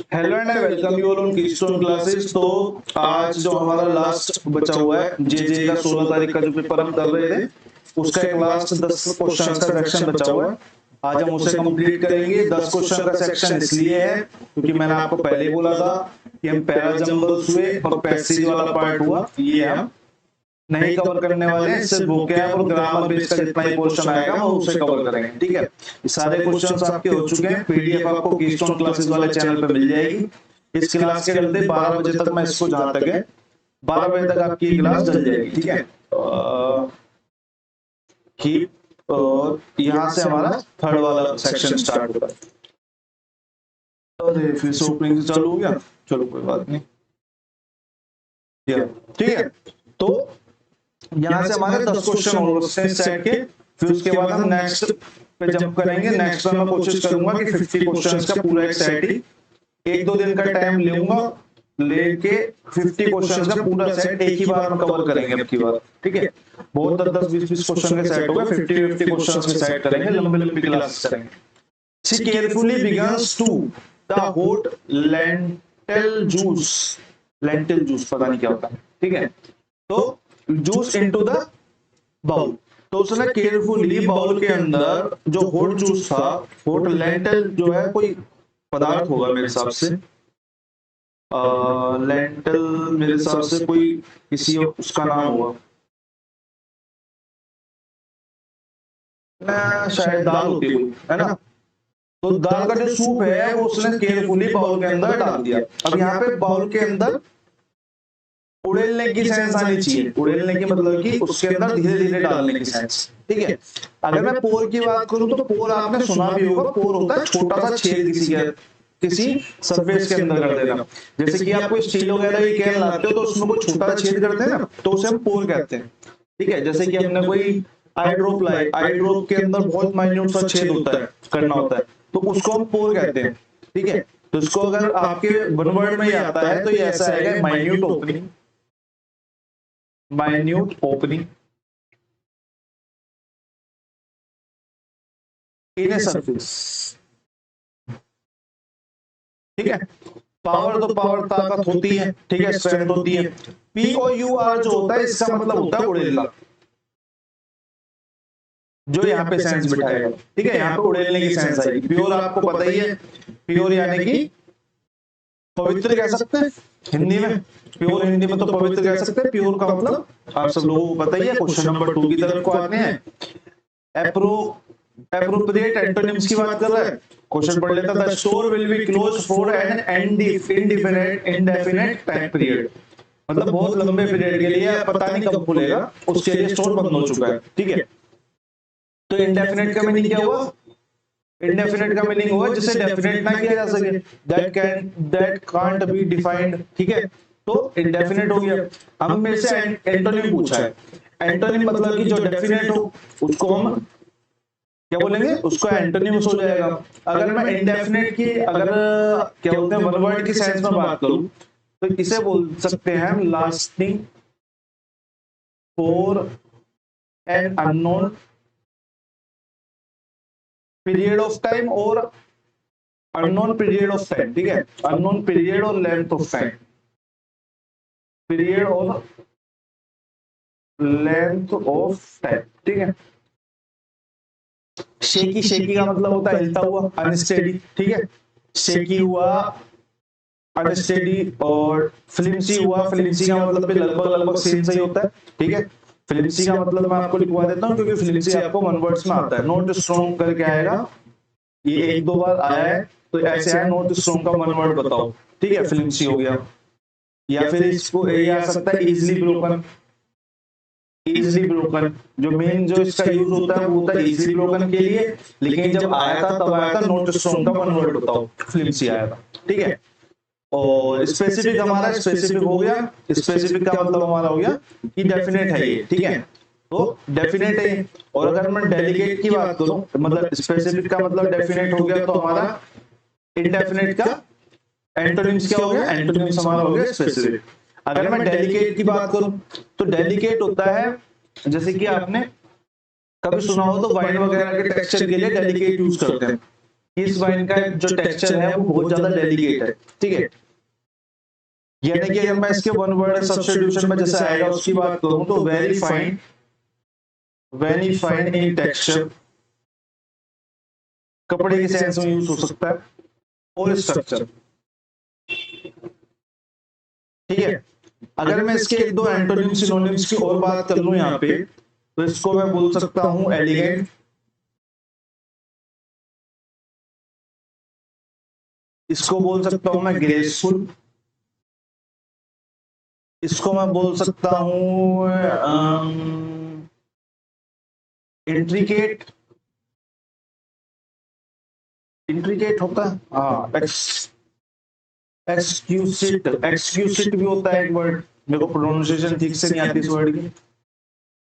Hello and I welcome you all on keystone classes. तो आज जो हमारा लास्ट बचा हुआ है जे का 16 तारीख का जो पेपर हम कर रहे थे, उसका एक लास्ट 10 क्वेश्चंस का सेक्शन बचा हुआ है। आज हम उसे कंप्लीट करेंगे। 10 क्वेश्चन का सेक्शन इसलिए है क्योंकि मैंने आपको पहले ही बोला था कि हम पैरा जंबल्स हुए और पैसेज वाला पार्ट हुआ, ये हम नहीं कवर करने वाले हैं। सिर्फ वोकैब और ग्रामर बेस का जितना ही क्वेश्चन आएगा हम उसे कवर करेंगे, ठीक है। ये सारे क्वेश्चंस आपके हो चुके हैं, पीडीएफ आपको कीस्टोन क्लासेस वाले चैनल पे मिल जाएगी। इस क्लास के चलते 12 बजे तक मैं इसको, जहां तक है 12 बजे तक आपकी क्लास चल जाएगी, ठीक है। और यहाँ से हमारा थर्ड वाला सेक्शन स्टार्ट होगा। अरे फिर से ओपनिंग से चालू हो गया, चलो कोई बात नहीं, ठीक है। तो यहाँ से हमारे 10 क्वेश्चन और सेट के, फिर उसके बाद हम नेक्स्ट पे जंप करेंगे। नेक्स्ट में मैं कोशिश करूंगा कि 50 क्वेश्चंस का पूरा एक सेट ही, 1-2 दिन का टाइम लूंगा, लेके 50 क्वेश्चंस का पूरा सेट एक ही बार में कवर करेंगे अब की बार, ठीक है। बहुत 10-20 क्वेश्चन के सेट हो गए, 50 क्वेश्चंस के सेट करेंगे, लंबी क्लास करेंगे। She carefully begins to the hot lentil juice, lentil juice पता नहीं क्या होता है, ठीक है। तो जूस इनटू द बाउल, तो उसने केयरफुली बाउल के अंदर जो हॉट जूस था, हॉट लेंटल जो है कोई पदार्थ होगा मेरे हिसाब से, लेंटल मेरे हिसाब से कोई किसी उसका नाम होगा, शायद दाल होती है ना। तो दाल का जो सूप है वो उसने केयरफुली बाउल के अंदर डाल दिया। अब यहाँ पे बाउल के अंदर उड़ेलने की सेंस आनी चाहिए। उड़ेलने की मतलब कि उसके अंदर धीरे धीरे डालने की सेंस, ठीक है। अगर मैं पोर की बात करूं तो पोर आपने सुना भी होगा, पोर होता है छोटा सा छेद किसी सरफेस के अंदर कर देना। जैसे कि आप कोई स्टील वगैरह की कैन लाते हो तो उसमें कोई छोटा छेद करते हैं ना, तो उसे हम पोर कहते हैं, ठीक है। जैसे कि हमने कोई आई ड्रॉप लाई, आई ड्रॉप के अंदर बहुत माइन्यूट सा छेद होता है, करना होता है, तो उसको हम पोर कहते हैं, ठीक है। तो इसको अगर आपके वन वर्ड में ही आता है तो ये ऐसा आएगा, minute opening, minute opening in a surface, ठीक है। पावर तो पावर ताकत होती है, ठीक है, स्ट्रेंथ होती है। POUR जो होता है इसका मतलब होता है उड़ेलना, जो यहाँ पे सेंस बिठाएगा, ठीक है। यहाँ पे उड़ेलने की सेंस आएगी। प्योर आपको पता ही है, प्योर यानी कि पवित्र कह सकते हैं हिंदी में, प्योर हिंदी में तो पवित्र कह सकते हैं। प्योर का मतलब आप सब लोगों को पता ही है। क्वेश्चन नंबर 2 की तरफ को आते हैं। एप्रोप्रिएट एंटोनिम्स की बात कर रहा है, क्वेश्चन पढ़ लेता था। Store will be close for an indefinite time period, मतलब बहुत लंबे पीरियड के लिए, पता नहीं कब खुलेगा, उसके लिए स्टोर बंद हो चुका है, ठीक है। तो इंडेफिनिट का मीनिंग क्या हुआ? इंडेफिनिट का मीनिंग हुआ जिसे डेफिनेट ना किया जा सके, दैट कांट बी डिफाइंड, ठीक है। तो इंडेफिनिट हो गया। हम मेरे से एंटोनिम पूछा है, एंटोनिम मतलब कि जो डेफिनेट हो उसको हम क्या बोलेंगे, उसको एंटोनिम्स हो जाएगा। अगर मैं इंडेफिनेट की, अगर क्या बोलते हैं, वन वर्ड की सेंस में बात करूं तो इसे बोल सकते हैं हम lasting for an unknown period of time और अननोन पीरियड ऑफ टाइम, ठीक है। अननोन पीरियड और लेंथ ऑफ टाइम, पीरियड और लेंथ ऑफ टाइम, ठीक है। शेकी, शेकी का मतलब होता है हिलता हुआ, अनस्टेडी, ठीक है। शेकी हुआ, अनस्टेडी, और फ्लिमसी हुआ, फ्लिमसी का मतलब भी लगभग सेम सही होता है, ठीक है। फ्लिमसी का मतलब मैं आपको लिखवा देता हूं क्योंकि फ्लिमसी आपको वन वर्ड्स में आता है। नॉट स्ट्रॉन्ग करके आएगा, ये 1-2 बार आया है तो ऐसे है, नॉट स्ट्रॉन्ग का वन वर्ड बताओ, ठीक है, फ्लिमसी हो गया। या फिर इसको ये आ सकता है इजीली ब्रोकन, इजीली ब्रोकन जो मेन जो इसका यूज होता है वो होता है इजीली ब्रोकन के लिए, लेकिन जब आया था तब आया था नॉट स्ट्रॉन्ग का वन वर्ड बताओ, फ्लिमसी आया था, ठीक है। और स्पेसिफिक हमारा स्पेसिफिक हो गया, स्पेसिफिक का मतलब हमारा हो गया कि डेफिनेट है ये, ठीक है। तो डेफिनेट है। और अगर मैं डेलीगेट की बात करूं, मतलब स्पेसिफिक का मतलब डेफिनेट हो गया, तो हमारा इंडेफिनेट का एंटोनिम्स क्या हो गया, एंटोनिम्स हमारा हो गया स्पेसिफिक। अगर मैं डेलीगेट की बात करूं तो डेलीगेट होता है, जैसे कि आपने कभी सुना हो तो वाइन वगैरह के टेक्सचर के लिए डेलीगेट यूज करते हैं, इस वाइन का जो टेक्सचर है वो बहुत ज्यादा डेलिकेट है, ठीक है। यानी कि अगर मैं इसके वन वर्ड सब्स्टिट्यूशन में जैसे आएगा उसकी बात करूं तो वेरी फाइन इन टेक्सचर, कपड़े के सेंस में यूज हो सकता है, और स्ट्रक्चर, ठीक है। अगर मैं इसके एक दो एंटोनिम सिनोनिम्स की और बात कर लूं यहाँ पे, तो इसको मैं बोल सकता हूं एलिगेंट, इसको बोल सकता हूं मैं ग्रेसफुल, इसको मैं बोल सकता हूं इंट्रिकेट होता है, हाँ, एक्सक्यूसिट भी होता है एक वर्ड, मेरे को प्रोनाउंसिएशन ठीक से नहीं आती इस वर्ड की,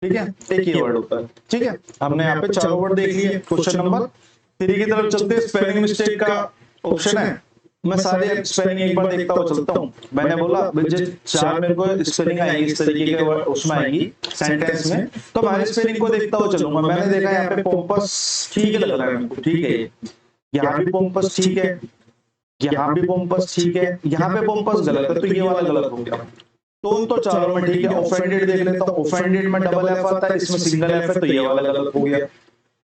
ठीक है, एक ही वर्ड होता है, ठीक है। हमने यहाँ पे चारों वर्ड देख लिए। क्वेश्चन नंबर 3 की तरफ चलते हैं। स्पेलिंग मिस्टेक का ऑप्शन है, मैं सारे स्पेलिंग एक बार देखता हुआ चलता हूँ। मैंने बोला जो चार मेरे को स्पेलिंग आएगी इस तरीके के उसमें आएगी सेंटेंस में, तो मैं स्पेलिंग को देखता हुआ चलूंगा। मैंने देखा यहाँ पे पोम्पस ठीक लग रहा है मेरे को, ठीक है, यहाँ भी पोम्पस ठीक है, यहाँ भी पोम्पस ठीक है, यहाँ पे पोम्पस गलत है, तो ये वाला गलत हो गया। टोन तो चारों में ठीक है। ऑफेंडेड देख लेता हूँ, ऑफेंडेड में डबल एफ आता है, इसमें सिंगल एफ है, तो ये वाला गलत हो गया।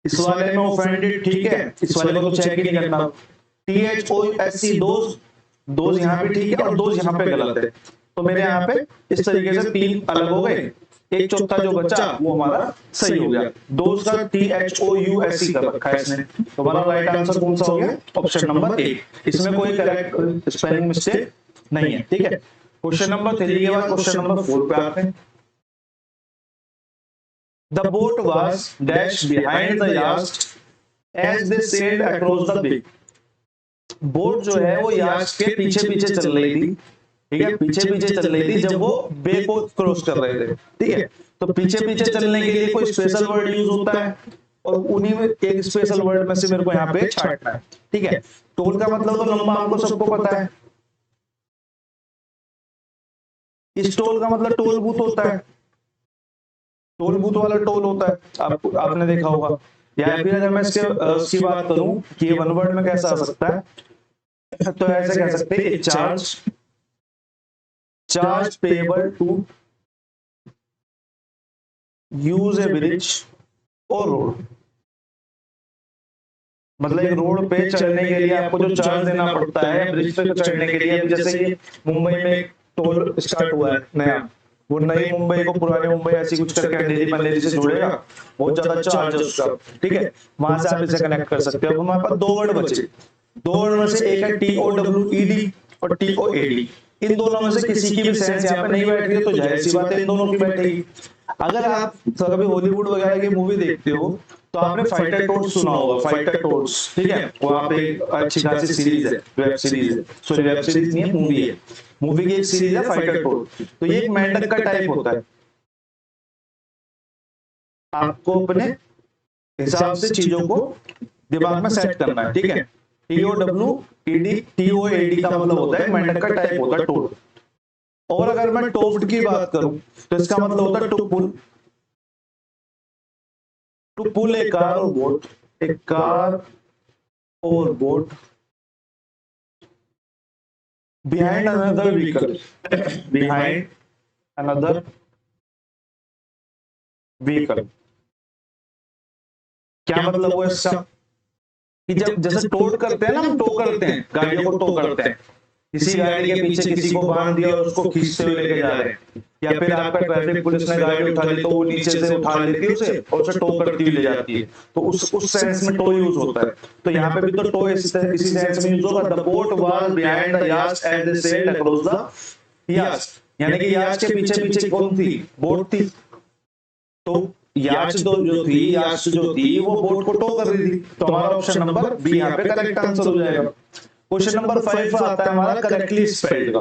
इस वाले में ऑफेंडेड ठीक है, इस वाले को तो चेक ही नहीं करना। THOSE दोज यहाँ पे ठीक है और दोज यहाँ पे गलत है, तो मेरे यहाँ पे इस तरीके से 3 अलग हो गए, एक चौथा जो बचा वो हमारा सही हो गया। दोज का THOUSE कर रखा है इसने, तो हमारा राइट आंसर कौन सा हो गया? Option number A. इसमें कोई करेक्ट स्पेलिंग मिस्टेक नहीं है, ठीक है। क्वेश्चन नंबर 3 के बाद क्वेश्चन नंबर 4 पे आते हैं। The boat was dashed behind the yacht as they sailed across the bay. Boat जो है वो यास्ट के पीछे पीछे चल रही थी, ठीक है, पीछे पीछे चल रही थी जब वो बे को क्रॉस कर रहे थे, ठीक है। तो पीछे पीछे चलने के लिए कोई स्पेशल वर्ड यूज होता है, और उन्हीं में एक स्पेशल वर्ड में से मेरे को यहाँ पे छांटना है, ठीक है। टोल का मतलब तो लंबा आपको सबको पता है, इस टोल का मतलब टोल बूथ होता है, टोल बूथ वाला टोल होता है, आपने देखा होगा। या फिर अगर मैं इसकी बात करूं कि ये वन वर्ड में कैसा आ सकता है, तो ऐसे कह सकते हैं charge payable to use a bridge और रोड। मतलब एक रोड पे चढ़ने के लिए आपको जो चार्ज देना पड़ता है, ब्रिज पे चढ़ने के लिए, जैसे कि मुंबई में टोल स्टार्ट हुआ है नया, वो नई मुंबई को पुरानी मुंबई ऐसी कुछ करके अंधेरी पंधेरी से जोड़ेगा, बहुत ज्यादा चार्ज है उसका, ठीक है। वहां से आप इसे कनेक्ट कर सकते हो। हमारे पास 2 वर्ड बचे, 2 वर्ड में से एक है TOWED और TOAD। इन दोनों में से किसी की भी सेंस यहाँ पे नहीं बैठ रही है, तो जाहिर सी बात है इन दोनों की बैठेगी। अगर आप कभी हॉलीवुड वगैरह की मूवी देखते हो तो आपने फाइटर टोड्स सुना होगा, फाइटर टोड्स, ठीक है, वो आप एक अच्छी खासी सीरीज है, वेब सीरीज है, सॉरी वेब सीरीज नहीं है, मूवी है, मूवी की एक सीरीज है फाइटर टोड। तो ये एक मेंढक का टाइप होता है, आपको अपने हिसाब से चीजों को दिमाग में सेट करना है, ठीक है। TOWED का मतलब होता है मेंढक का टाइप होता है टोड। और अगर मैं टोफ्ड की बात करूं तो इसका मतलब होता है टू पुल ए कार और बोट, एक कार और boat behind another vehicle, behind another vehicle। क्या मतलब हुआ इसका कि जब जैसे टोड करते हैं ना, हम टो करते हैं, गाड़ियों को टो करते हैं, किसी गाड़ी के पीछे किसी को बांध दिया और उसको खींचते हुए लेके जा रहे हैं, या फिर आपका ट्रैफिक पुलिस ने गाड़ी उठा ली तो वो नीचे से उठा लेती है उसे और उसे टो करती हुई ले जाती है, तो उस सेंस में टो यूज होता है। तो यहाँ पे भी तो टो इसी सेंस में यूज होगा। The boat was behind the yacht as they sailed across the yacht, यानी कि यास्ट के पीछे पीछे कौन थी? बोट थी। तो यास्ट जो थी वो बोट को टो कर रही थी, तो हमारा ऑप्शन नंबर बी यहाँ पे करेक्ट आंसर हो जाएगा। क्वेश्चन नंबर 5 आता है हमारा करेक्टली स्पेल्ड का।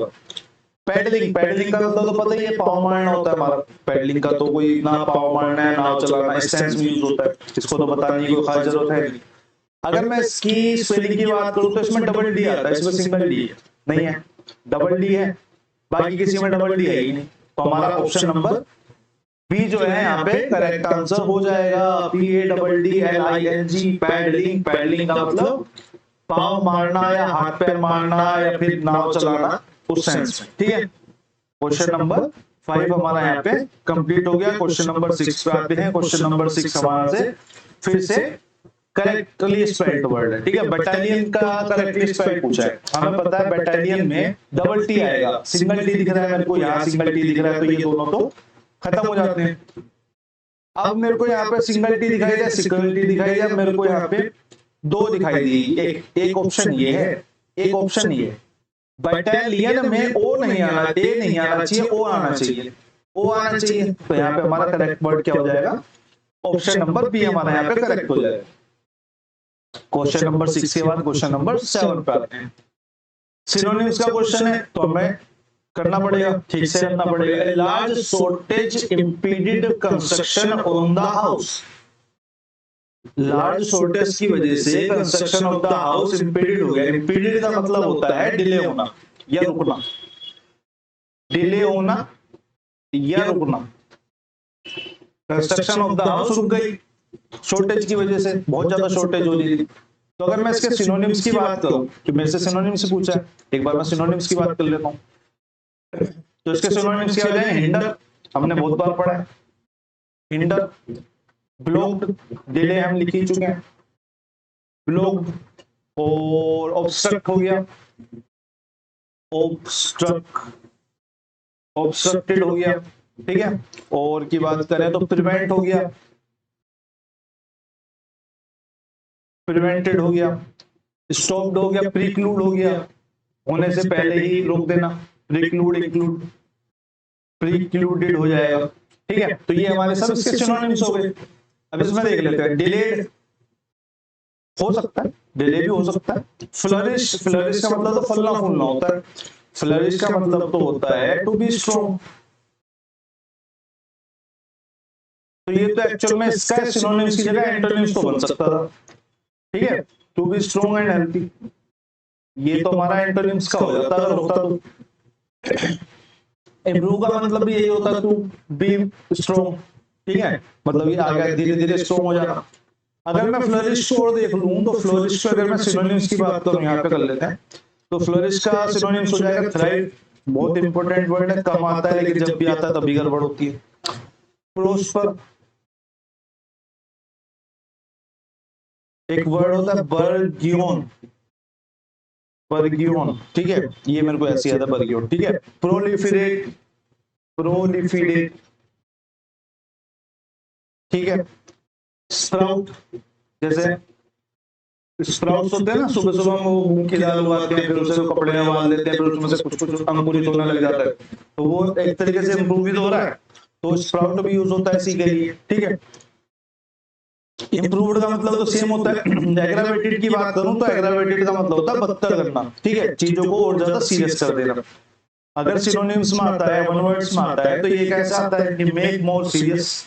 पैडलिंग का मतलब तो पता ही है, पाँव मारना होता है हमारा। पैडलिंग का तो कोई ना पाँव मारना है ना चलाना, इस सेंस में यूज होता है, इसको तो बताने की कोई खास जरूरत है नहीं। अगर मैं इसकी स्पेलिंग की बात करूं तो इसमें डबल डी आता है, इसमें सिंगल डी नहीं है, डबल डी है, बाकी किसी में डबल डी है ही नहीं। तो हमारा ऑप्शन नंबर बी जो है यहाँ पे करेक्ट आंसर हो जाएगा। PADDLING, paddling. पैडलिंग का मतलब पाँव मारना या हाथ पैर मारना या फिर नाव चलाना, उस सेंस में। ठीक है, क्वेश्चन नंबर 5 हमारा यहाँ पे कंप्लीट हो गया। क्वेश्चन नंबर 6 पे आते हैं। क्वेश्चन नंबर 6 हमारा से फिर से करेक्टली स्पेल्ड वर्ड है। ठीक है, बटालियन का करेक्टली स्पेल पूछा है। हमें पता है बटालियन में डबल टी आएगा। सिंगल टी दिख रहा है मेरे को, यहाँ सिंगल टी दिख रहा है, तो ये दोनों तो खत्म हो जाते हैं। अब मेरे को यहाँ पे सिंगल टी दिखाई दिया, सिंगल टी दिखाई दिया, मेरे को यहाँ पे दो दिखाई दी। एक एक ऑप्शन ये है, एक ऑप्शन ये है। बटालियन में ओ नहीं आना, ए नहीं आना चाहिए, ओ आना चाहिए, ओ आना चाहिए। तो यहाँ पे हमारा करेक्ट वर्ड क्या हो जाएगा? ऑप्शन नंबर बी हमारा यहाँ पे करेक्ट हो जाएगा। क्वेश्चन नंबर 6 के बाद क्वेश्चन नंबर 7 पे आते हैं। सिनोनिम्स का क्वेश्चन है, तो हमें करना पड़ेगा, ठीक से करना पड़ेगा। A large shortage impeded construction on the house. Large shortage की वजह से construction of the house impeded हो गया। इंपीडेड का मतलब होता है डिले होना या रुकना, डिले होना या रुकना। कंस्ट्रक्शन ऑफ द हाउस रुक गई शॉर्टेज की वजह से, बहुत ज्यादा शॉर्टेज हो रही थी। तो अगर मैं इसके सिनोनिम्स की बात करूं, कि मेरे से सिनोनिम्स पूछा है, एक बार मैं सिनोनिम्स की बात कर लेता हूं। तो इसके सिनोनिम्स क्या हो जाएंगे? हिंडर, हमने बहुत बार पढ़ा है हिंडर। ब्लॉक्ड, डिले हम लिख ही चुके हैं, ब्लॉक्ड। और ऑब्स्ट्रक्ट हो गया, ऑब्स्ट्रक्ट, ऑब्स्ट्रक्टेड हो गया। ठीक है, और की बात करें तो प्रिवेंट हो गया, प्रिवेंटेड हो गया, स्टॉप्ड हो गया, प्रीक्लूड हो गया, होने से पहले ही रोक देना, प्रीक्लूड, इंक्लूड, प्रीक्लूडेड हो जाएगा। ठीक है, तो ये हमारे सब इसके सिनोनिम्स हो गए। अब इसमें देख लेते हैं। डिलेड हो सकता है, डिले भी हो सकता है। फ्लरिश, फ्लरिश का मतलब तो फलना फूलना होता है। फ्लरिश का मतलब तो होता है टू बी स्ट्रॉन्ग। तो ये तो एक्चुअल में इसका सिनोनिम्स की जगह एंटोनिम्स तो बन सकता था। ठीक है, to be strong and healthy, ये तो हमारा एंटोनिम्स का हो जाता अगर होता तो। इम्प्रूव का मतलब भी यही होता, टू बी स्ट्रॉन्ग। ठीक है, मतलब ये आगे धीरे धीरे स्ट्रॉन्ग हो जाना। अगर मैं फ्लरिश को और देख लूं, तो फ्लरिश पे अगर मैं सिनोनिम्स की बात करूं, यहाँ पे कर लेते हैं। तो फ्लरिश का सिनोनिम्स हो जाएगा थ्राइव। बहुत इंपॉर्टेंट वर्ड है, कम आता है लेकिन जब भी आता है तभी गड़बड़ होती है। प्रोस्पर, एक वर्ड होता है बर्गियोन, बर्गियोन। ठीक है, ये मेरे को ऐसे याद है, बर्गियोन। ठीक है, प्रोलिफरेट, प्रोलिफरेट। ठीक है, स्प्राउट, जैसे स्प्राउट्स होते हैं ना, सुबह सुबह वो मूंग की दाल उगाते हैं, फिर उसे कपड़े में बांध देते हैं, फिर उसमें से कुछ कुछ अंकुरित होने लग जाता है, तो वो एक तरीके से इम्प्रूव हो रहा है। तो स्प्राउट भी यूज होता है इसी के लिए। ठीक है, इम्प्रूव्ड का मतलब तो सेम होता है। एग्रावेटेड की बात करूं तो एग्रावेटेड का मतलब होता है बदतर करना। ठीक है, चीजों को और ज्यादा सीरियस कर देना। अगर सिनोनिम्स में आता है, वन वर्ड्स में आता है, तो ये कैसे आता है कि make more serious,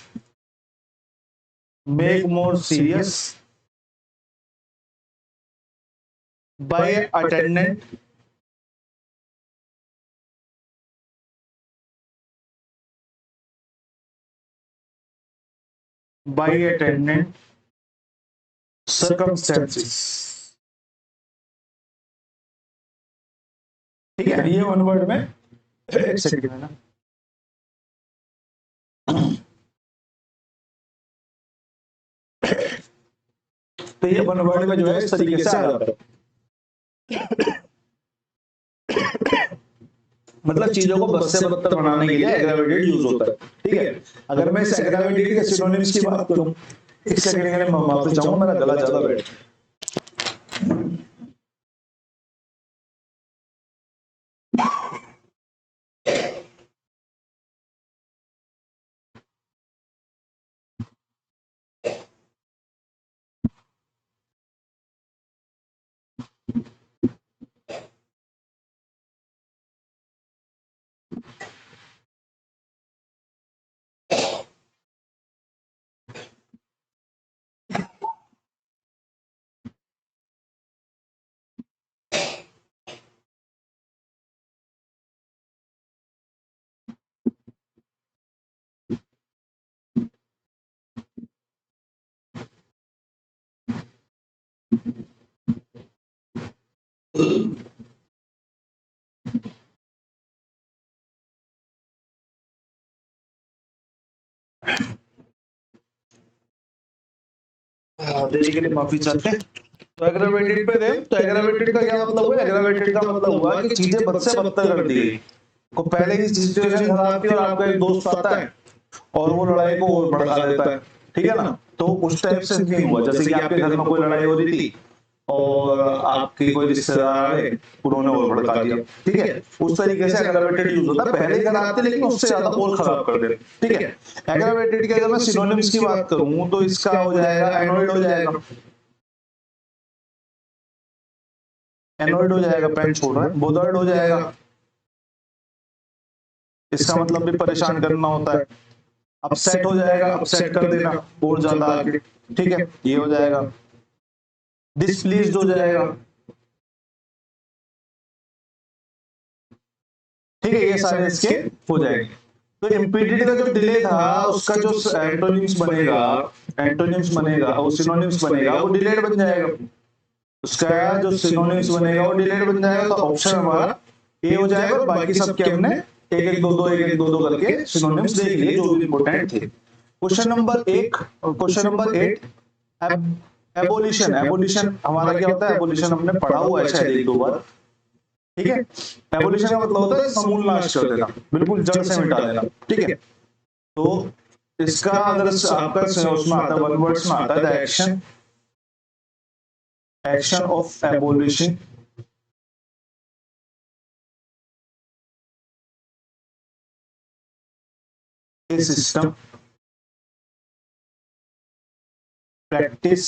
make more serious by attendant, by attendant circumstances. ठीक है, ये वन वर्ड में, एक सेकंड है ना, तो ये वन वर्ड में जो है इस तरीके से आ जाता है। मतलब चीजों को बस से बदतर बनाने के लिए एग्रावेटेड यूज होता है। ठीक है, अगर मैं इस एग्रावेटेड के सिनोनिम्स की बात करूं, एक सेकंड के लिए मैं वापस जाऊंगा, मेरा गला ज्यादा बैठ देरी के लिए माफी चाहते हैं। तो एग्रावेटेड पे दें, तो एग्रावेटेड का क्या मतलब हुआ? एग्रावेटेड का मतलब हुआ कि चीजें बद से बदतर कर दी गई। को पहले ही सिचुएशन खराब थी और आपका एक दोस्त आता है और वो लड़ाई को और बढ़ा देता है, ठीक है ना? तो उस टाइप से नहीं हुआ। जैसे कि आपके घर में कोई लड़ाई हो रही थी और आपके कोई रिश्तेदार आए, उन्होंने और भड़का दिया, ठीक है? उस तरीके से एग्रावेटेड यूज होता है। पहले ही खराब थे लेकिन उससे ज्यादा और खराब कर दे, ठीक है? एग्रावेटेड की अगर मैं सिनोनिम्स की बात करूं तो इसका हो जाएगा एनोइड हो जाएगा, एनोइड हो जाएगा, पेन छोड़ रहा है, बोथर्ड हो जाएगा, इसका मतलब भी परेशान करना होता है। अपसेट हो जाएगा, अपसेट कर देना और ज्यादा आगे, ठीक है? ये हो जाएगा। डिस्प्लीज्ड हो जाएगा, ठीक है? ये सारे इसके हो जाएंगे। तो इम्पीडेड का जो डिले था उसका जो एंटोनिम्स बनेगा, एंटोनिम्स बनेगा और सिनोनिम्स बनेगा वो डिलेड बन जाएगा। उसका जो सिनोनिम्स बनेगा वो डिलेड बन जाएगा। तो ऑप्शन हमारा ए हो जाएगा और बाकी सब के हमने एक एक दो दो करके सिनोनिम्स देख लिए जो भी इंपॉर्टेंट थे। क्वेश्चन नंबर 1 और क्वेश्चन नंबर 8, एबोलिशन। एबोलिशन हमारा क्या होता है? एबोलिशन हमने पढ़ा हुआ है शायद एक दो बार, ठीक है? एबोलिशन का मतलब होता है समूल नाश कर देना, बिल्कुल जड़ से मिटा देना, ठीक है? तो इसका अगर आपका उसमें आता है, वन वर्ड्स में आता है, the action, action of abolition A system, practice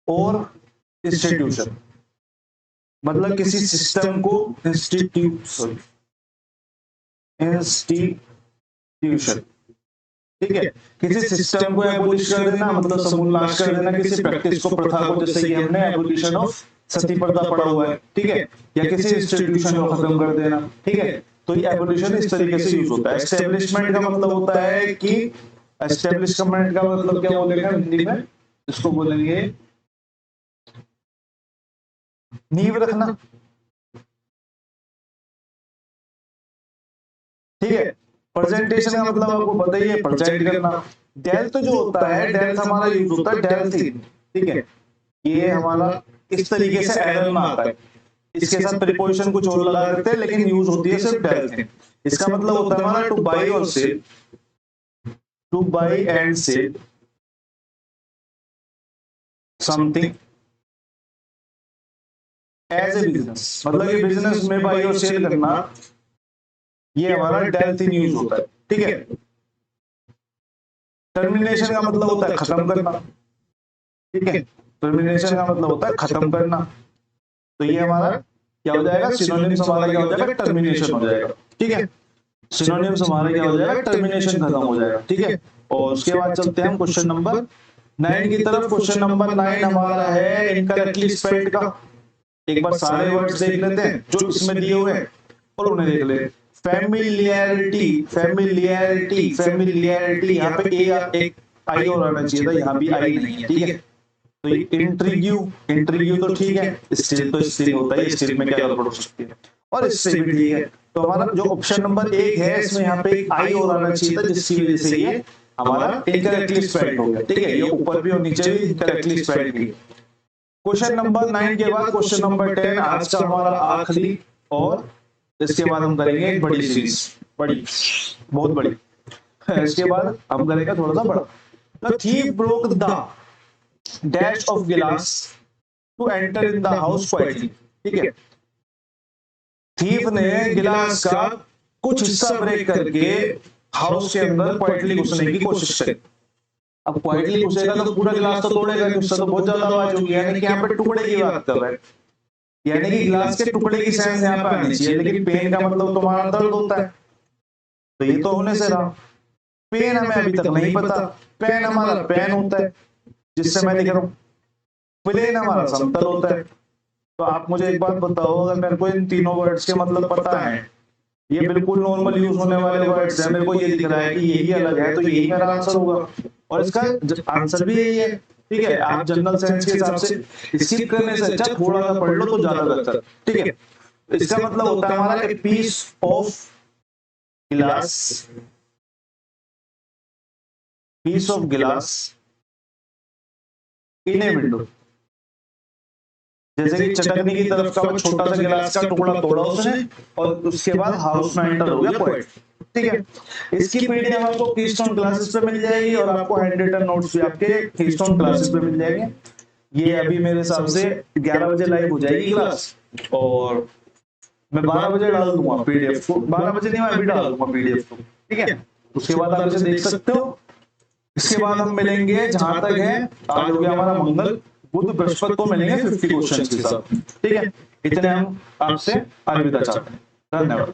और इंस्टीट्यूशन। मतलब किसी सिस्टम को इंस्टीट्यूशन, ठीक है? किसी सिस्टम को एबोलिश कर देना मतलब समूल नाश कर देना, किसी प्रैक्टिस को, प्रथा को, जैसे कि हमने एबोलिशन ऑफ सती प्रथा पढ़ा हुआ है, ठीक है? या किसी इंस्टीट्यूशन को खत्म कर देना, ठीक है? तो ये एबोलिशन इस तरीके से यूज होता है। एस्टेब्लिशमेंट का मतलब होता है कि, एस्टेब्लिशमेंट का मतलब क्या बोलेंगे हिंदी में? इसको बोलेंगे नींव रखना, ठीक है? प्रेजेंटेशन का मतलब आपको पता ही है, प्रेजेंट करना। डेल्थ जो होता है, डेल्थ हमारा यूज होता है डेल्थ, ठीक है? ये हमारा इस तरीके से एरर में आता है। इसके साथ प्रीपोजिशन कुछ और लगा देते हैं लेकिन यूज होती है सिर्फ डेल्थ। इसका मतलब होता है हमारा टू बाई और sell, to buy and sell something as a business. मतलब ये बिजनेस में बाई और सेल करना, ये हमारा डेल्थ इन यूज होता है, ठीक है? टर्मिनेशन का मतलब होता है खत्म करना, ठीक है? टर्मिनेशन का मतलब होता है खत्म करना। तो ये हमारा क्या हो जाएगा? सिनोनिम्स हमारा क्या हो जाएगा? टर्मिनेशन हो जाएगा, ठीक है? सिनोनिम्स हमारा क्या हो जाएगा? टर्मिनेशन खत्म हो जाएगा, ठीक है? और उसके बाद चलते हैं हम क्वेश्चन नंबर 9 की तरफ। क्वेश्चन नंबर 9 हमारा है इनकरेक्टली स्पेल्ड का। एक बार सारे वर्ड्स देख लेते हैं जो इसमें दिए हुए हैं और उन्हें देख लेते हैं। फैमिलियरिटी, फैमिलियरिटी, फैमिलियरिटी, यहाँ पे एक आई और आना चाहिए था, यहाँ भी आई नहीं है, ठीक है? तो इंट्रिग्यू, इंट्रिग्यू तो ठीक है, स्टिल तो स्टिल होता है, स्टिल में क्या गड़बड़ हो सकती है, और इससे भी ठीक है। तो हमारा जो ऑप्शन नंबर 1 है इसमें यहाँ पे एक आई और आना चाहिए था, जिसकी वजह से ये हमारा इनकरेक्टली स्पेल्ड हो गया, ठीक है? ये ऊपर भी और नीचे भी इनकरेक्टली स्पेल्ड है। क्वेश्चन नंबर 9 के बाद क्वेश्चन नंबर 10 आज का हमारा आखिरी, और इसके बाद हम करेंगे एक बड़ी सीरीज, बड़ी, बहुत बड़ी। इसके बाद हम करेंगे थोड़ा सा बड़ा। The thief broke the dash of glass to enter in the house quietly, ठीक है? थीफ ने गिलास का कुछ हिस्सा ब्रेक करके हाउस के अंदर क्वाइटली घुसने की कोशिश करी। अब क्वाइटली घुसेगा तो पूरा गिलास तो तोड़ेगा नहीं, उससे तो बहुत ज्यादा आवाज होगी, यानी कि यहाँ पे टुकड़े की बात कर रहे हैं, यानी कि गिलास के टुकड़े की सेंस यहाँ पे आनी चाहिए। लेकिन पेन का मतलब तुम्हारा दर्द होता है, तो ये तो होने से रहा। पेन हमें अभी तक नहीं पता, पेन हमारा पेन होता है जिससे मैं लिख रहा हूँ, प्लेन हमारा समतल होता है। तो आप मुझे एक बात बताओ, अगर मेरे को इन तीनों वर्ड्स के मतलब पता है, ये बिल्कुल नॉर्मल यूज होने वाले वर्ड्स हैं, मेरे को ये दिख रहा है कि यही अलग है, तो यही मेरा आंसर होगा, और इसका आंसर भी यही है, ठीक है, आप जनरल साइंस के हिसाब से स्किप करने से अच्छा थोड़ा सा पढ़ लो तो ज्यादा बेहतर, ठीक है। इसका मतलब होता है हमारा ए पीस ऑफ गिलास, पीस ऑफ गिलास इन ए विंडो। जैसे कि चटकने की तरफ का छोटा सा गिलास का टुकड़ा तोड़ा उसने और उसके बाद हाउस में एंटर हो गया पोएट, ठीक है। इसकी पीडीएफ आपको कीस्टोन क्लासेस पे मिल जाएगी और आपको हैंड रिटन नोट्स भी आपके कीस्टोन क्लासेस पे मिल जाएंगे। ये अभी मेरे हिसाब से 11 बजे लाइव हो जाएगी क्लास और मैं 12 बजे डाल दूंगा पीडीएफ को, 12 बजे नहीं मैं अभी डाल दूंगा पीडीएफ को, ठीक है। उसके बाद आप इसे देख सकते हो। इसके बाद हम मिलेंगे, जहां तक है आज हो गया हमारा मंगल, बुध बृहस्पति को मिलेंगे 50 क्वेश्चन के साथ, ठीक है। इतने हम आपसे अलविदा चाहते हैं, धन्यवाद।